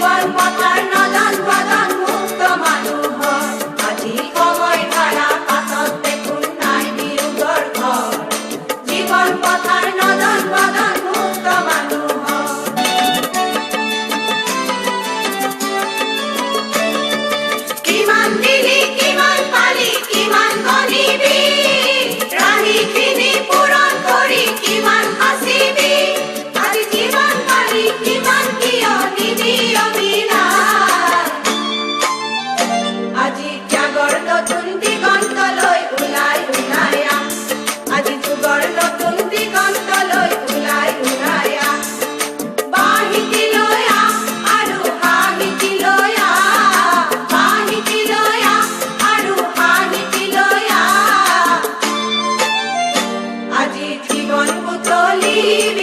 জীৱন পথাৰ নদন বদন মুক্ত মানুহৰ আজি সময় ধাৰা পাছত দেখোন নাই বিয়োগৰ ঘৰ জীৱন পথাৰ নদন বদন মুক্ত মানুহৰ কিমান দিলি কিমান পালি কিমান গণিবি ৰাহিখিনি পূৰণ কৰি কিমান সাঁচিবি আজি যিমান পালি কিমান কিয় নিবি অবিনাশ আজি ত্যাগৰ নতুন দিগন্তলৈ ওলাই ওলাই আহ আজি যুগৰ নতুন দিগন্তলৈ ওলাই ওলাই আহ বাহিতি লৈ আহ আৰু হাঁহিতি লৈ আহ বাহিতি লৈ আহ আৰু হাঁহিতি লৈ আহ আজি জীৱন বুটলিবি